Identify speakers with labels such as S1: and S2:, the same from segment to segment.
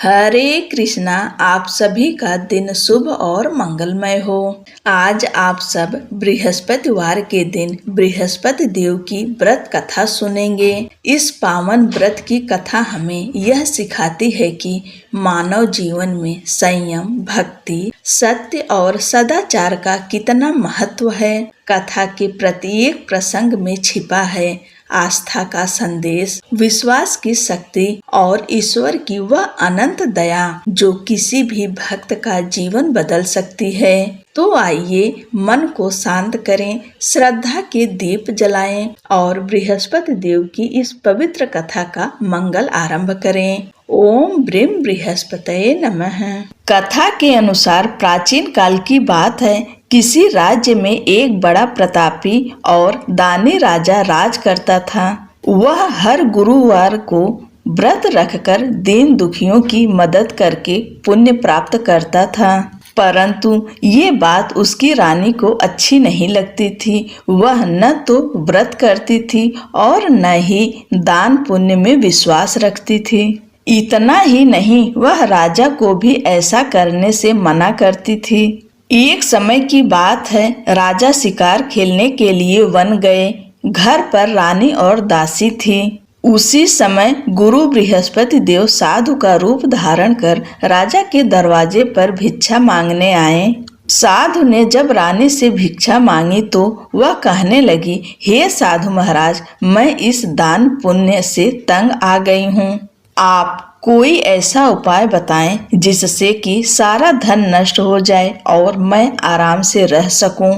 S1: हरे कृष्णा। आप सभी का दिन शुभ और मंगलमय हो। आज आप सब बृहस्पतिवार के दिन बृहस्पति देव की व्रत कथा सुनेंगे। इस पावन व्रत की कथा हमें यह सिखाती है कि मानव जीवन में संयम, भक्ति, सत्य और सदाचार का कितना महत्व है। कथा के प्रत्येक प्रसंग में छिपा है आस्था का संदेश, विश्वास की शक्ति और ईश्वर की वह अनंत दया जो किसी भी भक्त का जीवन बदल सकती है। तो आइए मन को शांत करें, श्रद्धा के दीप जलाएं और बृहस्पति देव की इस पवित्र कथा का मंगल आरंभ करें। ओम ब्रीम बृहस्पतये नमः। कथा के अनुसार प्राचीन काल की बात है। किसी राज्य में एक बड़ा प्रतापी और दानी राजा राज करता था। वह हर गुरुवार को व्रत रखकर दीन दुखियों की मदद करके पुण्य प्राप्त करता था। परंतु ये बात उसकी रानी को अच्छी नहीं लगती थी। वह न तो व्रत करती थी और न ही दान पुण्य में विश्वास रखती थी। इतना ही नहीं, वह राजा को भी ऐसा करने से मना करती थी। एक समय की बात है, राजा शिकार खेलने के लिए वन गए। घर पर रानी और दासी थी। उसी समय गुरु बृहस्पति देव साधु का रूप धारण कर राजा के दरवाजे पर भिक्षा मांगने आए। साधु ने जब रानी से भिक्षा मांगी तो वह कहने लगी, हे साधु महाराज, मैं इस दान पुण्य से तंग आ गई हूँ। आप कोई ऐसा उपाय बताएं जिससे कि सारा धन नष्ट हो जाए और मैं आराम से रह सकूं।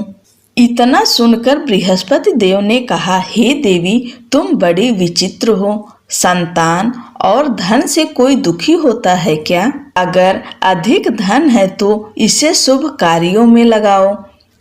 S1: इतना सुनकर बृहस्पति देव ने कहा, हे देवी, तुम बड़ी विचित्र हो। संतान और धन से कोई दुखी होता है क्या? अगर अधिक धन है तो इसे शुभ कार्यों में लगाओ।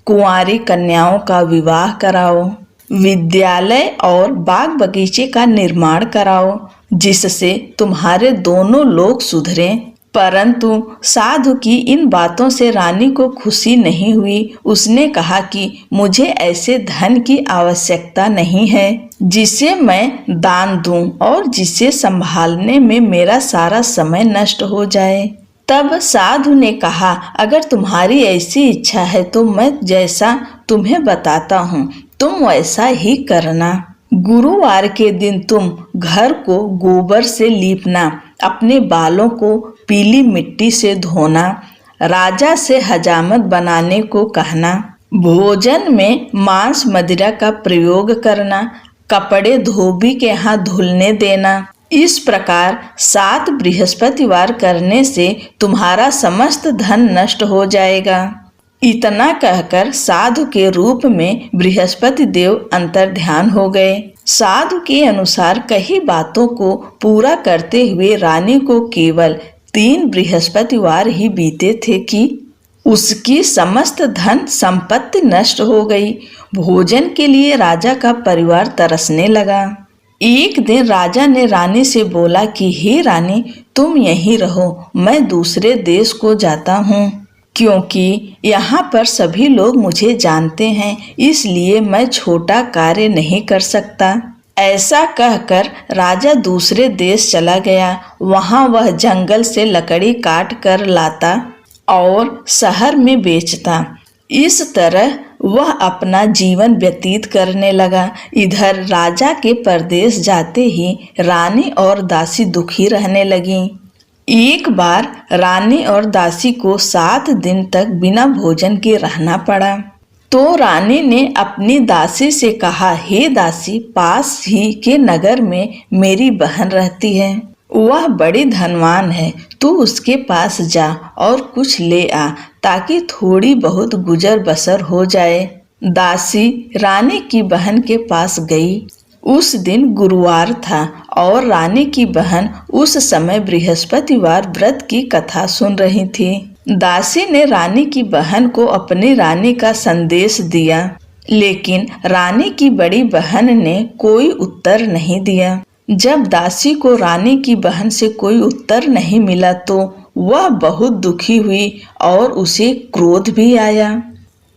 S1: कुंवारी कन्याओं का विवाह कराओ। विद्यालय और बाग बगीचे का निर्माण कराओ, जिससे तुम्हारे दोनों लोग सुधरें। परंतु साधु की इन बातों से रानी को खुशी नहीं हुई। उसने कहा कि मुझे ऐसे धन की आवश्यकता नहीं है जिसे मैं दान दूं और जिसे संभालने में मेरा सारा समय नष्ट हो जाए। तब साधु ने कहा, अगर तुम्हारी ऐसी इच्छा है तो मैं जैसा तुम्हें बताता हूँ तुम वैसा ही करना। गुरुवार के दिन तुम घर को गोबर से लीपना, अपने बालों को पीली मिट्टी से धोना, राजा से हजामत बनाने को कहना, भोजन में मांस मदिरा का प्रयोग करना, कपड़े धोबी के यहाँ धुलने देना। इस प्रकार 7 बृहस्पतिवार करने से तुम्हारा समस्त धन नष्ट हो जाएगा। इतना कहकर साधु के रूप में बृहस्पति देव अंतर्ध्यान हो गए। साधु के अनुसार कई बातों को पूरा करते हुए रानी को केवल 3 बृहस्पतिवार ही बीते थे कि उसकी समस्त धन संपत्ति नष्ट हो गई। भोजन के लिए राजा का परिवार तरसने लगा। एक दिन राजा ने रानी से बोला कि हे रानी, तुम यहीं रहो, मैं दूसरे देश को जाता हूँ, क्योंकि यहाँ पर सभी लोग मुझे जानते हैं, इसलिए मैं छोटा कार्य नहीं कर सकता। ऐसा कहकर राजा दूसरे देश चला गया। वहाँ वह जंगल से लकड़ी काट कर लाता और शहर में बेचता। इस तरह वह अपना जीवन व्यतीत करने लगा। इधर राजा के परदेश जाते ही रानी और दासी दुखी रहने लगीं। एक बार रानी और दासी को 7 दिन तक बिना भोजन के रहना पड़ा। तो रानी ने अपनी दासी से कहा, हे दासी, पास ही के नगर में मेरी बहन रहती है। वह बड़ी धनवान है। तू उसके पास जा और कुछ ले आ, ताकि थोड़ी बहुत गुजर बसर हो जाए। दासी रानी की बहन के पास गई। उस दिन गुरुवार था और रानी की बहन उस समय बृहस्पतिवार व्रत की कथा सुन रही थी। दासी ने रानी की बहन को अपनी रानी का संदेश दिया, लेकिन रानी की बड़ी बहन ने कोई उत्तर नहीं दिया। जब दासी को रानी की बहन से कोई उत्तर नहीं मिला तो वह बहुत दुखी हुई और उसे क्रोध भी आया।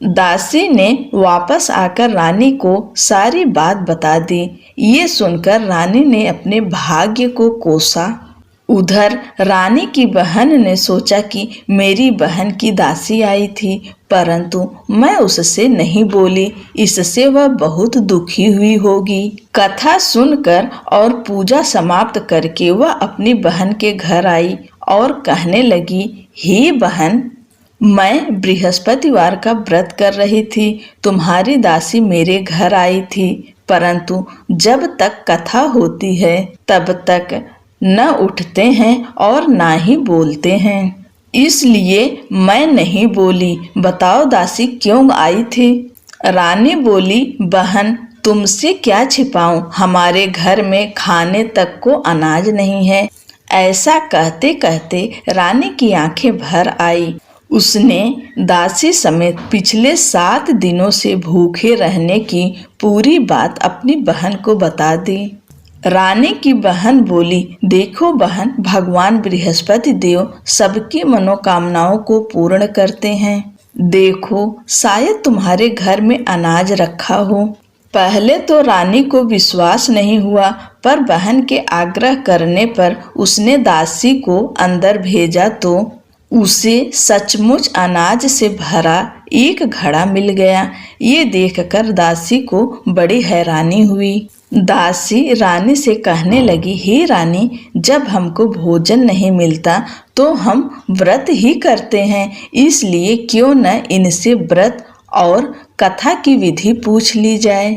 S1: दासी ने वापस आकर रानी को सारी बात बता दी। ये सुनकर रानी ने अपने भाग्य को कोसा उधर रानी की बहन ने सोचा कि मेरी बहन की दासी आई थी, परंतु मैं उससे नहीं बोली, इससे वह बहुत दुखी हुई होगी। कथा सुनकर और पूजा समाप्त करके वह अपनी बहन के घर आई और कहने लगी, हे बहन, मैं बृहस्पतिवार का व्रत कर रही थी, तुम्हारी दासी मेरे घर आई थी, परंतु जब तक कथा होती है तब तक न उठते हैं और ना ही बोलते हैं, इसलिए मैं नहीं बोली। बताओ दासी क्यों आई थी? रानी बोली, बहन तुमसे क्या छिपाऊं, हमारे घर में खाने तक को अनाज नहीं है। ऐसा कहते कहते रानी की आंखें भर आई। उसने दासी समेत पिछले 7 दिनों से भूखे रहने की पूरी बात अपनी बहन को बता दी। रानी की बहन बोली, देखो बहन, भगवान बृहस्पति देव सबकी मनोकामनाओं को पूर्ण करते हैं। देखो शायद तुम्हारे घर में अनाज रखा हो। पहले तो रानी को विश्वास नहीं हुआ, पर बहन के आग्रह करने पर उसने दासी को अंदर भेजा तो उसे सचमुच अनाज से भरा एक घड़ा मिल गया। ये देखकर दासी को बड़ी हैरानी हुई। दासी रानी से कहने लगी, हे रानी, जब हमको भोजन नहीं मिलता तो हम व्रत ही करते हैं, इसलिए क्यों न इनसे व्रत और कथा की विधि पूछ ली जाए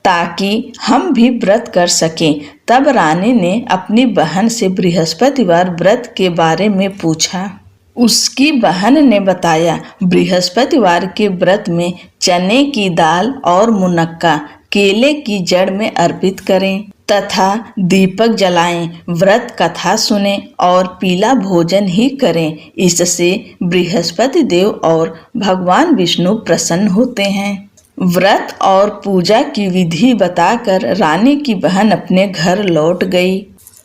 S1: ताकि हम भी व्रत कर सकें। तब रानी ने अपनी बहन से बृहस्पतिवार व्रत के बारे में पूछा। उसकी बहन ने बताया, बृहस्पतिवार के व्रत में चने की दाल और मुनक्का केले की जड़ में अर्पित करें तथा दीपक जलाएं, व्रत कथा सुने और पीला भोजन ही करें। इससे बृहस्पति देव और भगवान विष्णु प्रसन्न होते हैं। व्रत और पूजा की विधि बताकर रानी की बहन अपने घर लौट गई।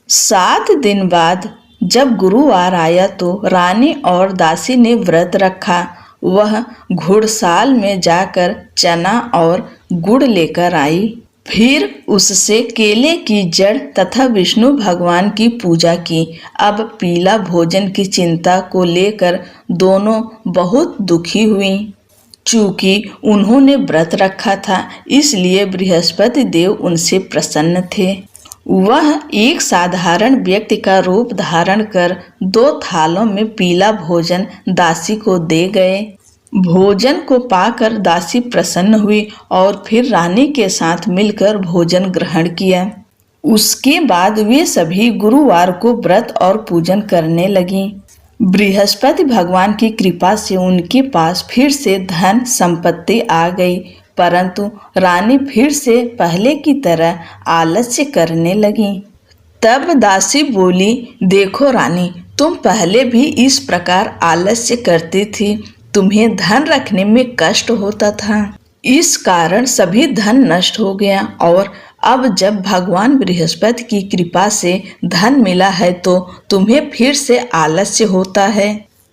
S1: 7 दिन बाद जब गुरुवार आया तो रानी और दासी ने व्रत रखा। वह घुड़साल में जाकर चना और गुड़ लेकर आई। फिर उससे केले की जड़ तथा विष्णु भगवान की पूजा की। अब पीला भोजन की चिंता को लेकर दोनों बहुत दुखी हुई। चूंकि उन्होंने व्रत रखा था, इसलिए बृहस्पति देव उनसे प्रसन्न थे। वह एक साधारण व्यक्ति का रूप धारण कर 2 थालों में पीला भोजन दासी को दे गए। भोजन को पाकर दासी प्रसन्न हुई और फिर रानी के साथ मिलकर भोजन ग्रहण किया। उसके बाद वे सभी गुरुवार को व्रत और पूजन करने लगी। बृहस्पति भगवान की कृपा से उनके पास फिर से धन संपत्ति आ गई, परंतु रानी फिर से पहले की तरह आलस्य करने लगी। तब दासी बोली, देखो रानी, तुम पहले भी इस प्रकार आलस्य करती थी, तुम्हें धन रखने में कष्ट होता था, इस कारण सभी धन नष्ट हो गया, और अब जब भगवान बृहस्पति की कृपा से धन मिला है तो तुम्हें फिर से आलस्य होता है।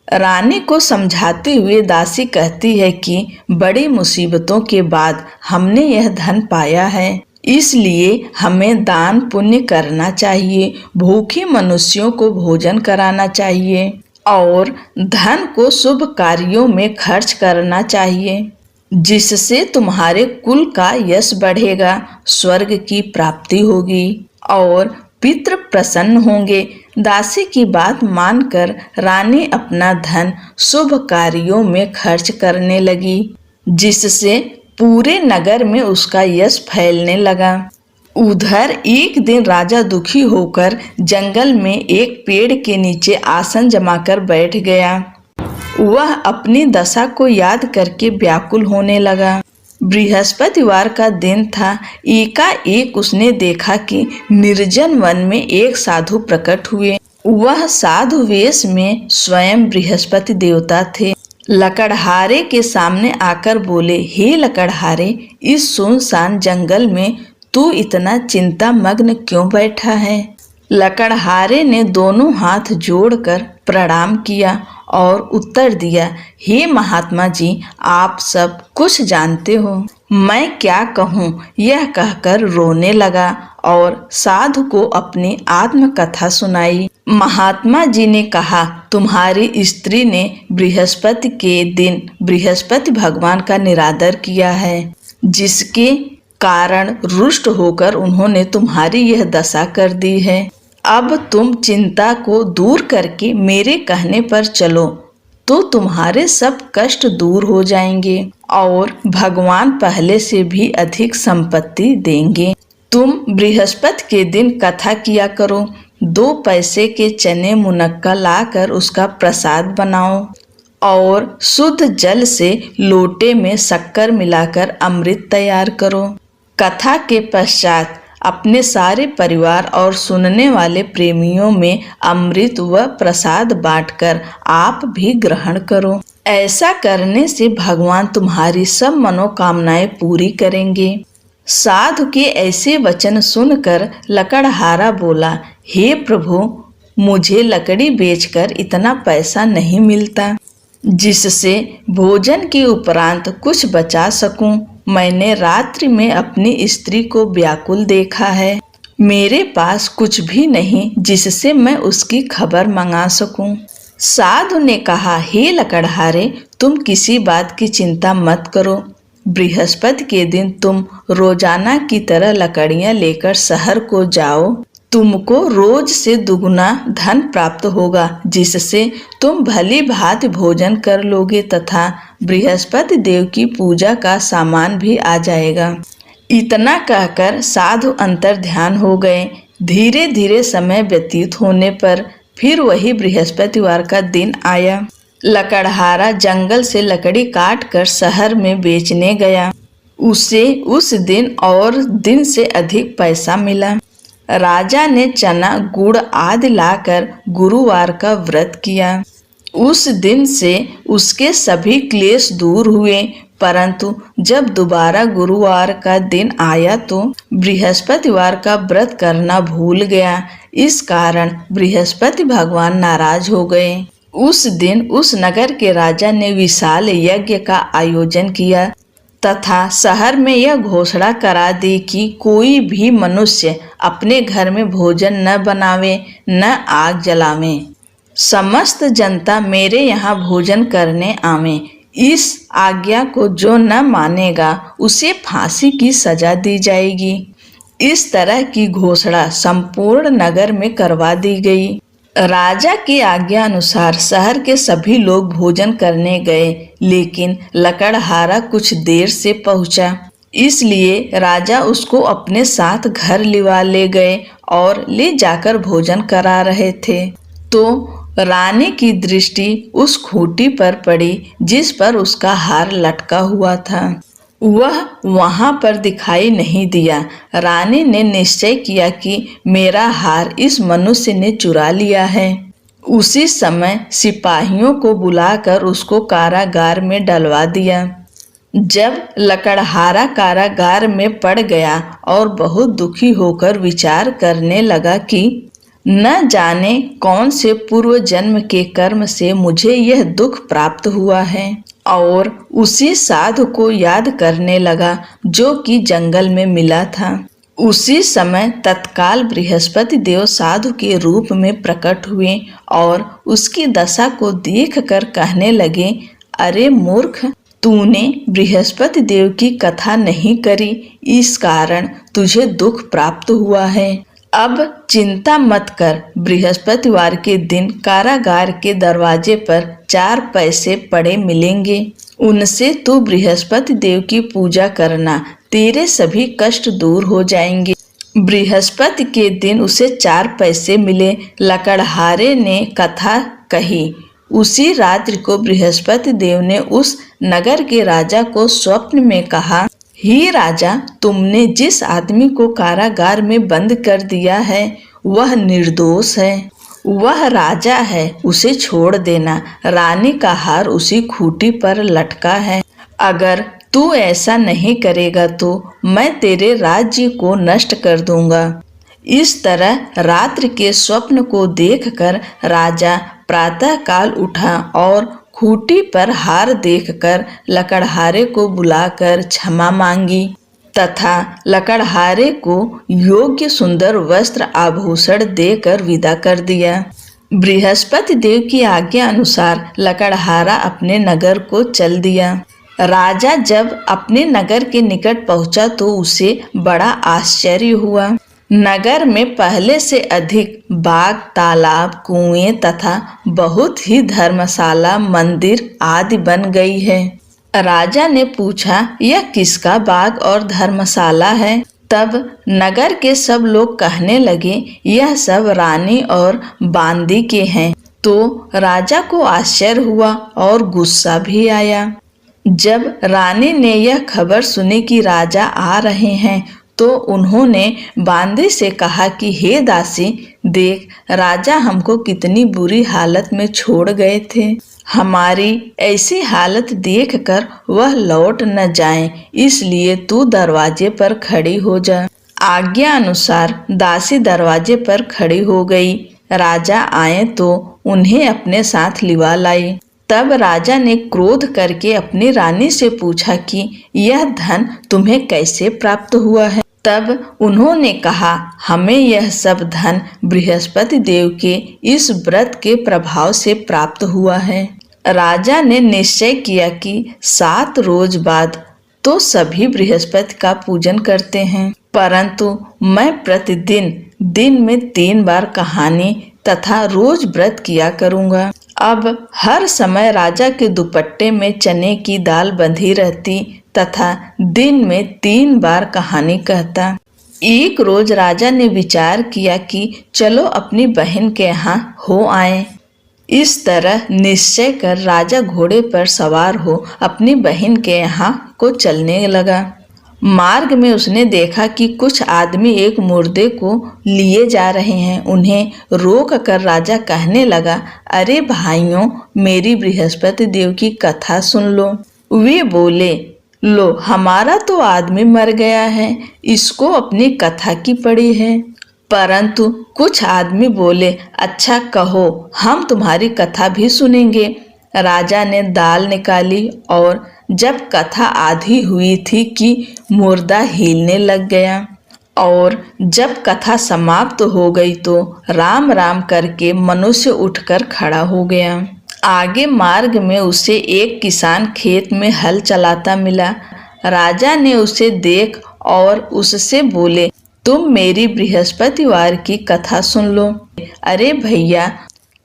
S1: रानी को समझाते हुए दासी कहती है कि बड़ी मुसीबतों के बाद हमने यह धन पाया है, इसलिए हमें दान पुण्य करना चाहिए, भूखे मनुष्यों को भोजन कराना चाहिए और धन को शुभ कार्यों में खर्च करना चाहिए, जिससे तुम्हारे कुल का यश बढ़ेगा, स्वर्ग की प्राप्ति होगी और पितृ प्रसन्न होंगे। दासी की बात मानकर रानी अपना धन शुभ कार्यों में खर्च करने लगी, जिससे पूरे नगर में उसका यश फैलने लगा। उधर एक दिन राजा दुखी होकर जंगल में एक पेड़ के नीचे आसन जमाकर बैठ गया। वह अपनी दशा को याद करके व्याकुल होने लगा। बृहस्पतिवार का दिन था। एकाएक उसने देखा कि निर्जन वन में एक साधु प्रकट हुए। वह साधु वेश में स्वयं बृहस्पति देवता थे। लकड़हारे के सामने आकर बोले, हे लकड़हारे, इस सुनसान जंगल में तू इतना चिंता मग्न क्यों बैठा है? लकड़हारे ने दोनों हाथ जोड़कर प्रणाम किया और उत्तर दिया, हे महात्मा जी, आप सब कुछ जानते हो, मैं क्या कहूँ। यह कहकर रोने लगा और साधु को अपनी आत्मकथा सुनाई। महात्मा जी ने कहा, तुम्हारी स्त्री ने बृहस्पति के दिन बृहस्पति भगवान का निरादर किया है, जिसके कारण रुष्ट होकर उन्होंने तुम्हारी यह दशा कर दी है। अब तुम चिंता को दूर करके मेरे कहने पर चलो तो तुम्हारे सब कष्ट दूर हो जाएंगे और भगवान पहले से भी अधिक संपत्ति देंगे। तुम बृहस्पति के दिन कथा किया करो। 2 पैसे के चने मुनक्का लाकर उसका प्रसाद बनाओ और शुद्ध जल से लोटे में शक्कर मिलाकर अमृत तैयार करो। कथा के पश्चात अपने सारे परिवार और सुनने वाले प्रेमियों में अमृत व प्रसाद बांटकर आप भी ग्रहण करो। ऐसा करने से भगवान तुम्हारी सब मनोकामनाएं पूरी करेंगे। साधु के ऐसे वचन सुनकर लकड़हारा बोला, हे प्रभु, मुझे लकड़ी बेचकर इतना पैसा नहीं मिलता जिससे भोजन के उपरांत कुछ बचा सकूं। मैंने रात्रि में अपनी स्त्री को व्याकुल देखा है। मेरे पास कुछ भी नहीं जिससे मैं उसकी खबर मंगा सकूं। साधु ने कहा, हे लकड़हारे, तुम किसी बात की चिंता मत करो। बृहस्पति के दिन तुम रोजाना की तरह लकड़ियां लेकर शहर को जाओ। तुमको रोज से दुगुना धन प्राप्त होगा, जिससे तुम भली भांति भोजन कर लोगे तथा बृहस्पति देव की पूजा का सामान भी आ जाएगा। इतना कहकर साधु अंतर ध्यान हो गए। धीरे धीरे समय व्यतीत होने पर फिर वही बृहस्पतिवार का दिन आया। लकड़हारा जंगल से लकड़ी काट कर शहर में बेचने गया। उसे उस दिन और दिन से अधिक पैसा मिला। राजा ने चना, गुड़ आदि लाकर गुरुवार का व्रत किया। उस दिन से उसके सभी क्लेश दूर हुए, परंतु जब दोबारा गुरुवार का दिन आया तो बृहस्पतिवार का व्रत करना भूल गया। इस कारण बृहस्पति भगवान नाराज हो गए। उस दिन उस नगर के राजा ने विशाल यज्ञ का आयोजन किया तथा शहर में यह घोषणा करा दी कि कोई भी मनुष्य अपने घर में भोजन न बनावे न आग जलावे। समस्त जनता मेरे यहाँ भोजन करने आवे। इस आज्ञा को जो न मानेगा उसे फांसी की सजा दी जाएगी। इस तरह की घोषणा संपूर्ण नगर में करवा दी गई। राजा की आज्ञा अनुसार शहर के सभी लोग भोजन करने गए, लेकिन लकड़हारा कुछ देर से पहुंचा। इसलिए राजा उसको अपने साथ घर लिवा ले गए और ले जाकर भोजन करा रहे थे तो रानी की दृष्टि उस खूंटी पर पड़ी जिस पर उसका हार लटका हुआ था। वह वहां पर दिखाई नहीं दिया। रानी ने निश्चय किया कि मेरा हार इस मनुष्य ने चुरा लिया है। उसी समय सिपाहियों को बुलाकर उसको कारागार में डलवा दिया। जब लकड़हारा कारागार में पड़ गया और बहुत दुखी होकर विचार करने लगा कि न जाने कौन से पूर्व जन्म के कर्म से मुझे यह दुख प्राप्त हुआ है, और उसी साधु को याद करने लगा जो कि जंगल में मिला था। उसी समय तत्काल बृहस्पति देव साधु के रूप में प्रकट हुए और उसकी दशा को देखकर कहने लगे, अरे मूर्ख, तूने बृहस्पति देव की कथा नहीं करी, इस कारण तुझे दुख प्राप्त हुआ है। अब चिंता मत कर। बृहस्पतिवार के दिन कारागार के दरवाजे पर 4 पैसे पड़े मिलेंगे। उनसे तू बृहस्पति देव की पूजा करना, तेरे सभी कष्ट दूर हो जाएंगे। बृहस्पति के दिन उसे 4 पैसे मिले। लकड़हारे ने कथा कही। उसी रात्रि को बृहस्पति देव ने उस नगर के राजा को स्वप्न में कहा, हे राजा, तुमने जिस आदमी को कारागार में बंद कर दिया है वह निर्दोष है। वह राजा है, उसे छोड़ देना। रानी का हार उसी खूंटी पर लटका है। अगर तू ऐसा नहीं करेगा तो मैं तेरे राज्य को नष्ट कर दूंगा। इस तरह रात्रि के स्वप्न को देखकर राजा प्रातः काल उठा और खूंटी पर हार देखकर लकड़हारे को बुलाकर क्षमा मांगी तथा लकड़हारे को योग्य सुंदर वस्त्र आभूषण देकर विदा कर दिया। बृहस्पति देव की आज्ञा अनुसार लकड़हारा अपने नगर को चल दिया। राजा जब अपने नगर के निकट पहुंचा तो उसे बड़ा आश्चर्य हुआ। नगर में पहले से अधिक बाग, तालाब, कुएं तथा बहुत ही धर्मशाला, मंदिर आदि बन गई है। राजा ने पूछा, यह किसका बाग और धर्मशाला है? तब नगर के सब लोग कहने लगे, यह सब रानी और बांदी के हैं। तो राजा को आश्चर्य हुआ और गुस्सा भी आया। जब रानी ने यह खबर सुनी कि राजा आ रहे हैं तो उन्होंने बांदी से कहा कि हे दासी, देख, राजा हमको कितनी बुरी हालत में छोड़ गए थे। हमारी ऐसी हालत देखकर वह लौट न जाएं, इसलिए तू दरवाजे पर खड़ी हो जा। आज्ञा अनुसार दासी दरवाजे पर खड़ी हो गई। राजा आए तो उन्हें अपने साथ लिवा लाई। तब राजा ने क्रोध करके अपनी रानी से पूछा कि यह धन तुम्हें कैसे प्राप्त हुआ है? तब उन्होंने कहा, हमें यह सब धन बृहस्पति देव के इस व्रत के प्रभाव से प्राप्त हुआ है। राजा ने निश्चय किया कि 7 रोज बाद तो सभी बृहस्पति का पूजन करते हैं, परंतु मैं प्रतिदिन दिन में 3 बार कहानी तथा रोज व्रत किया करूंगा। अब हर समय राजा के दुपट्टे में चने की दाल बंधी रहती तथा दिन में 3 बार कहानी कहता। एक रोज राजा ने विचार किया कि चलो अपनी बहन के यहाँ हो आए। इस तरह निश्चय कर राजा घोड़े पर सवार हो अपनी बहन के यहाँ को चलने लगा। मार्ग में उसने देखा कि कुछ आदमी एक मुर्दे को लिए जा रहे हैं। उन्हें रोक कर राजा कहने लगा, अरे भाइयों, मेरी बृहस्पति देव की कथा सुन लो। वे बोले, लो, हमारा तो आदमी मर गया है, इसको अपनी कथा की पड़ी है। परंतु कुछ आदमी बोले, अच्छा कहो, हम तुम्हारी कथा भी सुनेंगे। राजा ने दाल निकाली और जब कथा आधी हुई थी कि मुर्दा हिलने लग गया और जब कथा समाप्त हो गई तो राम राम करके मनुष्य उठकर खड़ा हो गया। आगे मार्ग में उसे एक किसान खेत में हल चलाता मिला। राजा ने उसे देख और उससे बोले, तुम मेरी बृहस्पतिवार की कथा सुन लो। अरे भैया,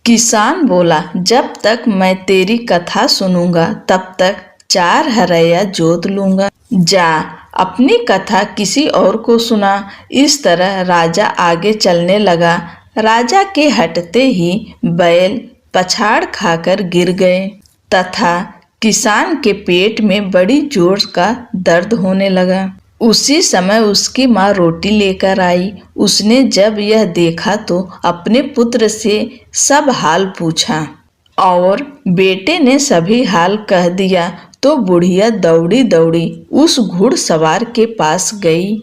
S1: किसान बोला, जब तक मैं तेरी कथा सुनूंगा तब तक 4 हरैया जोत लूंगा। जा अपनी कथा किसी और को सुना। इस तरह राजा आगे चलने लगा। राजा के हटते ही बैल पछाड़ खाकर गिर गए तथा किसान के पेट में बड़ी जोर का दर्द होने लगा। उसी समय उसकी माँ रोटी लेकर आई। उसने जब यह देखा तो अपने पुत्र से सब हाल पूछा और बेटे ने सभी हाल कह दिया। तो बुढ़िया दौड़ी दौड़ी उस घुड़सवार के पास गई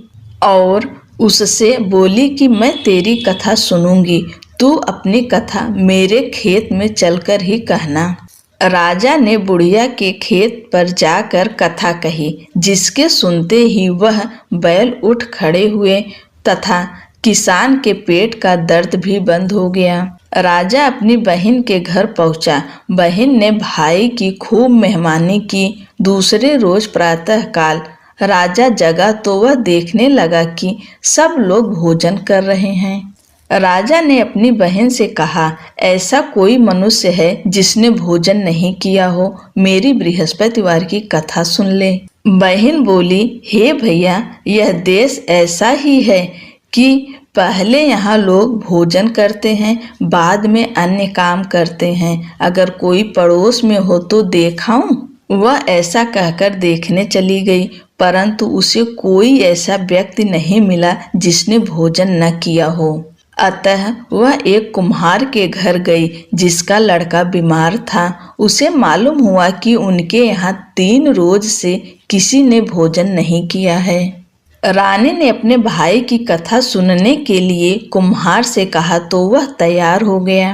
S1: और उससे बोली कि मैं तेरी कथा सुनूंगी, तू अपनी कथा मेरे खेत में चलकर ही कहना। राजा ने बुढ़िया के खेत पर जाकर कथा कही, जिसके सुनते ही वह बैल उठ खड़े हुए तथा किसान के पेट का दर्द भी बंद हो गया। राजा अपनी बहन के घर पहुंचा। बहन ने भाई की खूब मेहमानी की। दूसरे रोज प्रातः काल राजा जगा तो वह देखने लगा कि सब लोग भोजन कर रहे हैं। राजा ने अपनी बहन से कहा, ऐसा कोई मनुष्य है जिसने भोजन नहीं किया हो, मेरी बृहस्पतिवार की कथा सुन ले। बहन बोली, हे भैया, यह देश ऐसा ही है कि पहले यहाँ लोग भोजन करते हैं, बाद में अन्य काम करते हैं। अगर कोई पड़ोस में हो तो देखाऊं? वह ऐसा कहकर देखने चली गई, परंतु उसे कोई ऐसा व्यक्ति नहीं मिला जिसने भोजन न किया हो। अतः वह एक कुम्हार के घर गई जिसका लड़का बीमार था। उसे मालूम हुआ कि उनके यहाँ 3 रोज से किसी ने भोजन नहीं किया है। रानी ने अपने भाई की कथा सुनने के लिए कुम्हार से कहा तो वह तैयार हो गया।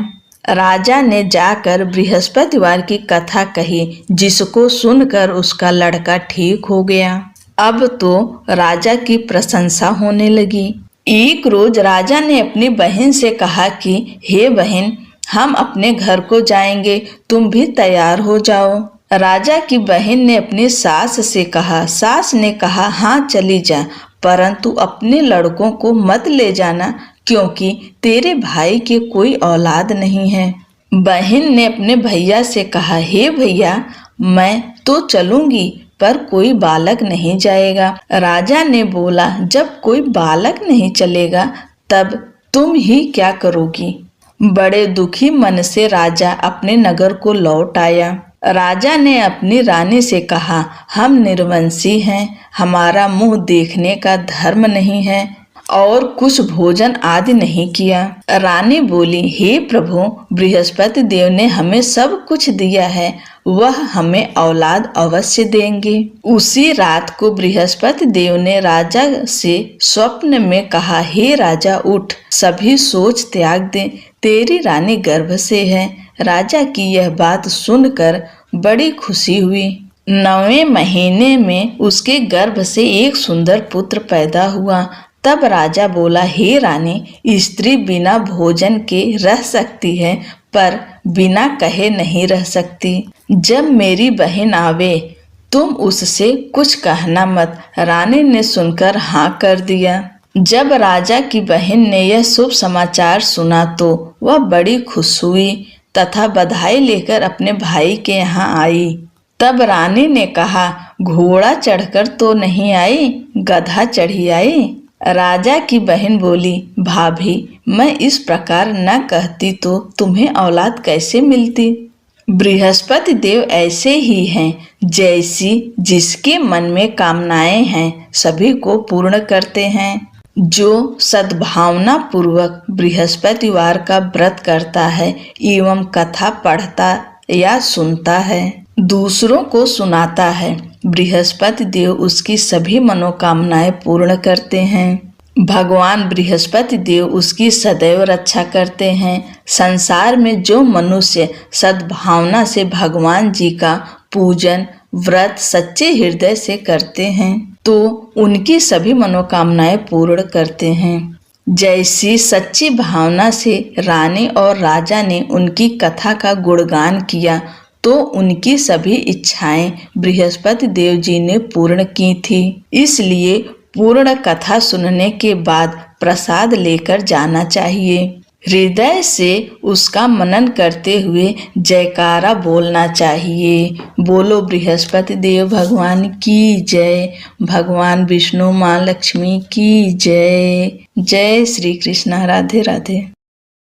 S1: राजा ने जाकर बृहस्पतिवार की कथा कही, जिसको सुनकर उसका लड़का ठीक हो गया। अब तो राजा की प्रशंसा होने लगी। एक रोज राजा ने अपनी बहन से कहा कि हे बहन, हम अपने घर को जाएंगे, तुम भी तैयार हो जाओ। राजा की बहन ने अपनी सास से कहा। सास ने कहा, हाँ चली जा, परंतु अपने लड़कों को मत ले जाना, क्योंकि तेरे भाई के कोई औलाद नहीं है। बहन ने अपने भैया से कहा, हे भैया, मैं तो चलूंगी, पर कोई बालक नहीं जाएगा। राजा ने बोला, जब कोई बालक नहीं चलेगा तब तुम ही क्या करोगी। बड़े दुखी मन से राजा अपने नगर को लौट आया। राजा ने अपनी रानी से कहा, हम निर्वंशी हैं, हमारा मुंह देखने का धर्म नहीं है और कुछ भोजन आदि नहीं किया। रानी बोली, हे प्रभु, बृहस्पति देव ने हमें सब कुछ दिया है, वह हमें औलाद अवश्य देंगे। उसी रात को बृहस्पति देव ने राजा से स्वप्न में कहा, हे राजा उठ, सभी सोच त्याग दे, तेरी रानी गर्भ से है। राजा की यह बात सुनकर बड़ी खुशी हुई। 9वें महीने में उसके गर्भ से एक सुंदर पुत्र पैदा हुआ। तब राजा बोला, हे रानी, स्त्री बिना भोजन के रह सकती है, पर बिना कहे नहीं रह सकती। जब मेरी बहन आवे तुम उससे कुछ कहना मत। रानी ने सुनकर हाँ कर दिया। जब राजा की बहन ने यह शुभ समाचार सुना तो वह बड़ी खुश हुई तथा बधाई लेकर अपने भाई के यहाँ आई। तब रानी ने कहा, घोड़ा चढ़कर तो नहीं आई, गधा चढ़ी आई। राजा की बहन बोली, भाभी, मैं इस प्रकार न कहती तो तुम्हें औलाद कैसे मिलती। बृहस्पति देव ऐसे ही हैं, जैसी जिसके मन में कामनाएं हैं सभी को पूर्ण करते हैं। जो सद्भावना पूर्वक बृहस्पतिवार का व्रत करता है एवं कथा पढ़ता या सुनता है, दूसरों को सुनाता है, बृहस्पति देव उसकी सभी मनोकामनाएं पूर्ण करते हैं। भगवान बृहस्पति देव उसकी सदैव रक्षा करते हैं। संसार में जो मनुष्य सद्भावना से भगवान जी का पूजन व्रत सच्चे हृदय से करते हैं तो उनकी सभी मनोकामनाएं पूर्ण करते हैं। जैसी सच्ची भावना से रानी और राजा ने उनकी कथा का गुणगान किया तो उनकी सभी इच्छाएं बृहस्पति देव जी ने पूर्ण की थी। इसलिए पूर्ण कथा सुनने के बाद प्रसाद लेकर जाना चाहिए। हृदय से उसका मनन करते हुए जयकारा बोलना चाहिए। बोलो बृहस्पति देव भगवान की जय, भगवान विष्णु माँ लक्ष्मी की जय। जय श्री कृष्ण। राधे राधे।